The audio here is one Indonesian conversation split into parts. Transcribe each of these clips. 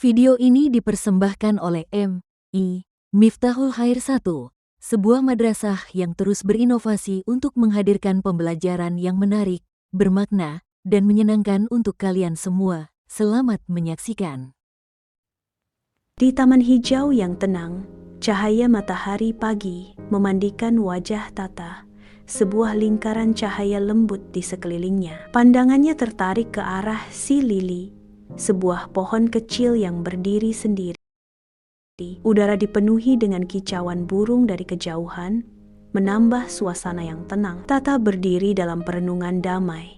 Video ini dipersembahkan oleh MI Miftahul Khair 1, sebuah madrasah yang terus berinovasi untuk menghadirkan pembelajaran yang menarik, bermakna, dan menyenangkan untuk kalian semua. Selamat menyaksikan. Di taman hijau yang tenang, cahaya matahari pagi memandikan wajah Tata. Sebuah lingkaran cahaya lembut di sekelilingnya. Pandangannya tertarik ke arah si lili, sebuah pohon kecil yang berdiri sendiri. Udara dipenuhi dengan kicauan burung dari kejauhan, menambah suasana yang tenang. Tata berdiri dalam perenungan damai.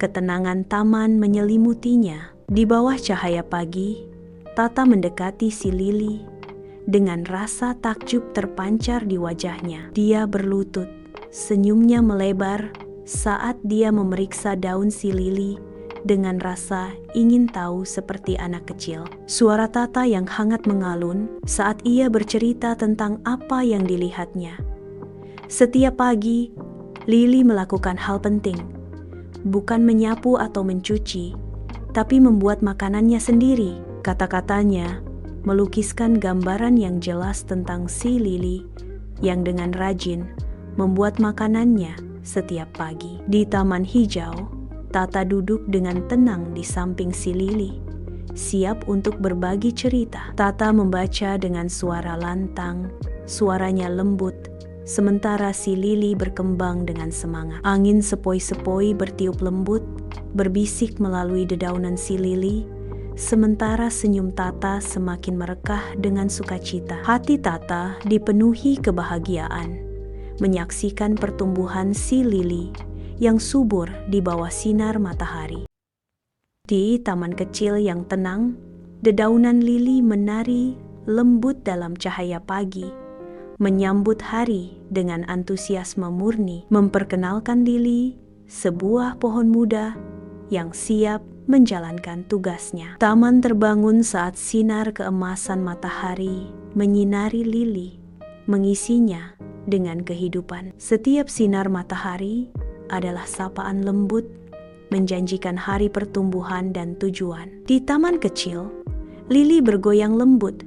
Ketenangan taman menyelimutinya. Di bawah cahaya pagi, Tata mendekati si lili. Dengan rasa takjub terpancar di wajahnya, dia berlutut. Senyumnya melebar saat dia memeriksa daun si lili dengan rasa ingin tahu seperti anak kecil. Suara Tata yang hangat mengalun saat ia bercerita tentang apa yang dilihatnya. Setiap pagi, Lili melakukan hal penting. Bukan menyapu atau mencuci, tapi membuat makanannya sendiri. Kata-katanya melukiskan gambaran yang jelas tentang si lili yang dengan rajin membuat makanannya setiap pagi. Di taman hijau, Tata duduk dengan tenang di samping si lili, siap untuk berbagi cerita. Tata membaca dengan suara lantang, suaranya lembut, sementara si lili berkembang dengan semangat. Angin sepoi-sepoi bertiup lembut, berbisik melalui dedaunan si lili, sementara senyum Tata semakin merekah dengan sukacita. Hati Tata dipenuhi kebahagiaan menyaksikan pertumbuhan si lili yang subur di bawah sinar matahari. Di taman kecil yang tenang, dedaunan lili menari lembut dalam cahaya pagi, menyambut hari dengan antusiasme murni, memperkenalkan lili, sebuah pohon muda yang siap menjalankan tugasnya. Taman terbangun saat sinar keemasan matahari menyinari lili, mengisinya dengan kehidupan. Setiap sinar matahari adalah sapaan lembut, menjanjikan hari pertumbuhan dan tujuan. Di taman kecil, lili bergoyang lembut.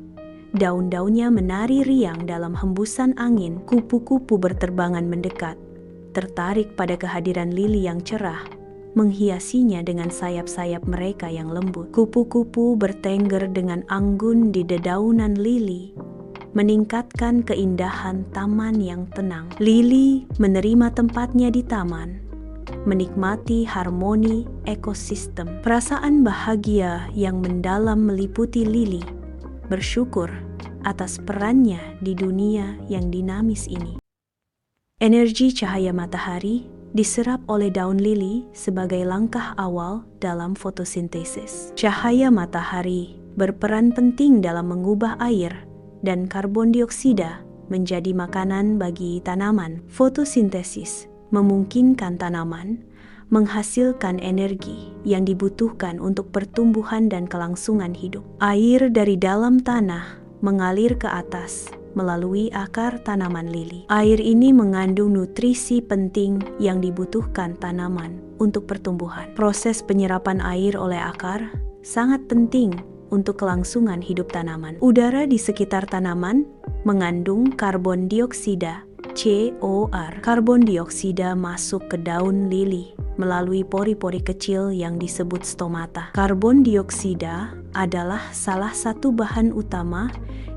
Daun-daunnya menari riang dalam hembusan angin. Kupu-kupu berterbangan mendekat, tertarik pada kehadiran lili yang cerah, menghiasinya dengan sayap-sayap mereka yang lembut. Kupu-kupu bertengger dengan anggun di dedaunan lili, meningkatkan keindahan taman yang tenang. Lili menerima tempatnya di taman, menikmati harmoni ekosistem. Perasaan bahagia yang mendalam meliputi Lili, bersyukur atas perannya di dunia yang dinamis ini. Energi cahaya matahari diserap oleh daun lili sebagai langkah awal dalam fotosintesis. Cahaya matahari berperan penting dalam mengubah air dan karbon dioksida menjadi makanan bagi tanaman. Fotosintesis memungkinkan tanaman menghasilkan energi yang dibutuhkan untuk pertumbuhan dan kelangsungan hidup. Air dari dalam tanah mengalir ke atas melalui akar tanaman lili. Air ini mengandung nutrisi penting yang dibutuhkan tanaman untuk pertumbuhan. Proses penyerapan air oleh akar sangat penting untuk kelangsungan hidup tanaman. Udara di sekitar tanaman mengandung karbon dioksida, COR. Karbon dioksida masuk ke daun lili melalui pori-pori kecil yang disebut stomata. Karbon dioksida adalah salah satu bahan utama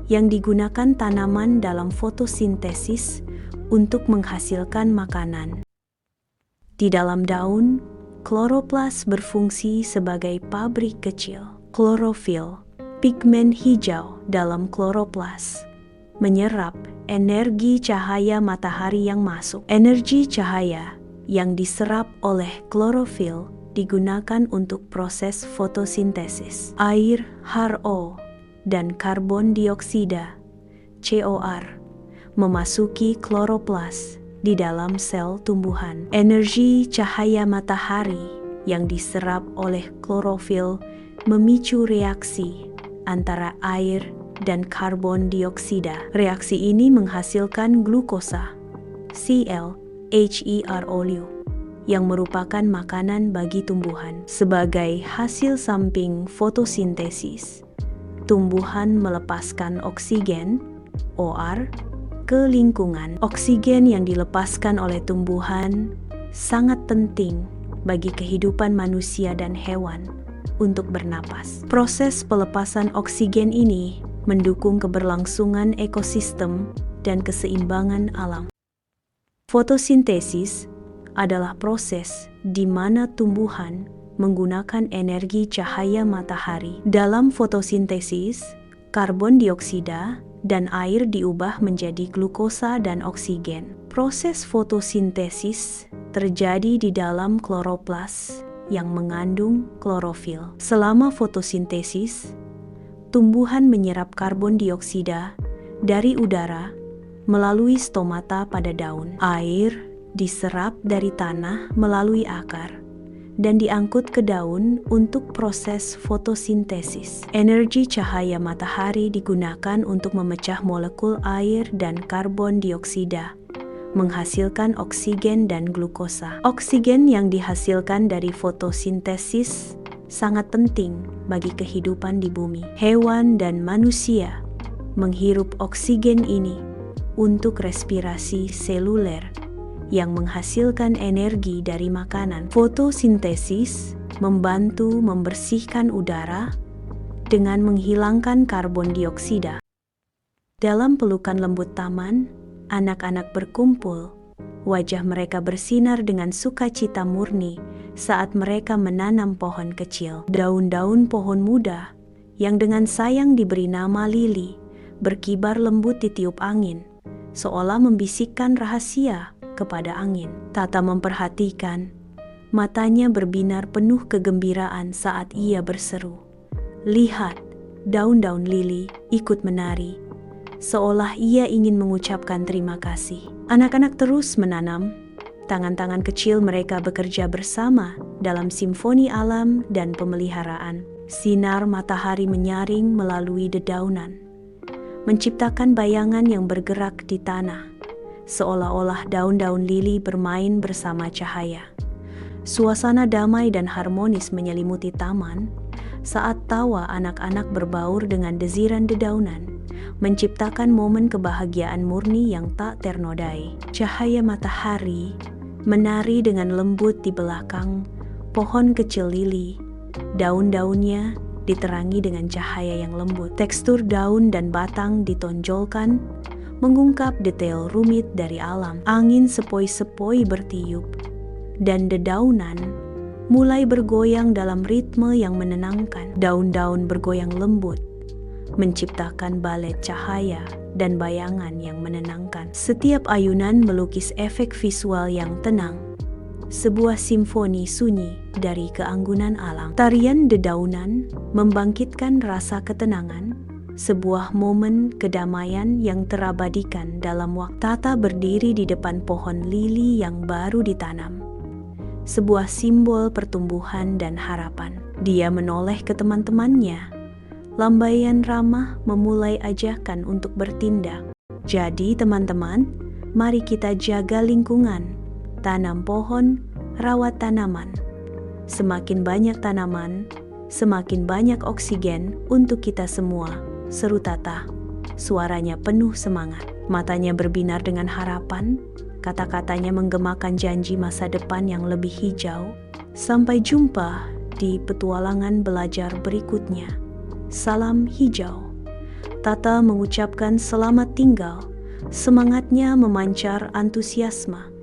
yang digunakan tanaman dalam fotosintesis untuk menghasilkan makanan. Di dalam daun, kloroplas berfungsi sebagai pabrik kecil. Klorofil, pigmen hijau dalam kloroplas, menyerap energi cahaya matahari yang masuk. Energi cahaya yang diserap oleh klorofil digunakan untuk proses fotosintesis. Air, HO, dan karbon dioksida, COR, memasuki kloroplas di dalam sel tumbuhan. Energi cahaya matahari yang diserap oleh klorofil memicu reaksi antara air dan karbon dioksida. Reaksi ini menghasilkan glukosa, HERO, yang merupakan makanan bagi tumbuhan. Sebagai hasil samping fotosintesis, tumbuhan melepaskan oksigen, OR, ke lingkungan. Oksigen yang dilepaskan oleh tumbuhan sangat penting bagi kehidupan manusia dan hewan untuk bernapas. Proses pelepasan oksigen ini mendukung keberlangsungan ekosistem dan keseimbangan alam. Fotosintesis adalah proses di mana tumbuhan menggunakan energi cahaya matahari. Dalam fotosintesis, karbon dioksida dan air diubah menjadi glukosa dan oksigen. Proses fotosintesis terjadi di dalam kloroplas yang mengandung klorofil. Selama fotosintesis, tumbuhan menyerap karbon dioksida dari udara melalui stomata pada daun. Air diserap dari tanah melalui akar dan diangkut ke daun untuk proses fotosintesis. Energi cahaya matahari digunakan untuk memecah molekul air dan karbon dioksida, menghasilkan oksigen dan glukosa. Oksigen yang dihasilkan dari fotosintesis sangat penting bagi kehidupan di bumi. Hewan dan manusia menghirup oksigen ini untuk respirasi seluler yang menghasilkan energi dari makanan. Fotosintesis membantu membersihkan udara dengan menghilangkan karbon dioksida. Dalam pelukan lembut taman, anak-anak berkumpul. Wajah mereka bersinar dengan sukacita murni saat mereka menanam pohon kecil. Daun-daun pohon muda yang dengan sayang diberi nama lili berkibar lembut ditiup angin, seolah membisikkan rahasia kepada angin. Tata memperhatikan, matanya berbinar penuh kegembiraan saat ia berseru, "Lihat, daun-daun lili ikut menari," seolah ia ingin mengucapkan terima kasih. Anak-anak terus menanam, tangan-tangan kecil mereka bekerja bersama dalam simfoni alam dan pemeliharaan. Sinar matahari menyaring melalui dedaunan, menciptakan bayangan yang bergerak di tanah, seolah-olah daun-daun lili bermain bersama cahaya. Suasana damai dan harmonis menyelimuti taman saat tawa anak-anak berbaur dengan desiran dedaunan, menciptakan momen kebahagiaan murni yang tak ternodai. Cahaya matahari menari dengan lembut di belakang pohon kecil lili. Daun-daunnya diterangi dengan cahaya yang lembut. Tekstur daun dan batang ditonjolkan, mengungkap detail rumit dari alam. Angin sepoi-sepoi bertiup, dan dedaunan mulai bergoyang dalam ritme yang menenangkan. Daun-daun bergoyang lembut, menciptakan balet cahaya dan bayangan yang menenangkan. Setiap ayunan melukis efek visual yang tenang, sebuah simfoni sunyi dari keanggunan alam. Tarian dedaunan membangkitkan rasa ketenangan, sebuah momen kedamaian yang terabadikan dalam waktu. Tata berdiri di depan pohon lili yang baru ditanam, sebuah simbol pertumbuhan dan harapan. Dia menoleh ke teman-temannya, lambaian ramah memulai ajakan untuk bertindak. Jadi teman-teman, mari kita jaga lingkungan, tanam pohon, rawat tanaman. Semakin banyak tanaman, semakin banyak oksigen untuk kita semua, seru Tata. Suaranya penuh semangat, matanya berbinar dengan harapan, kata-katanya menggemakan janji masa depan yang lebih hijau. Sampai jumpa di petualangan belajar berikutnya. Salam hijau. Tata mengucapkan selamat tinggal, semangatnya memancar antusiasme.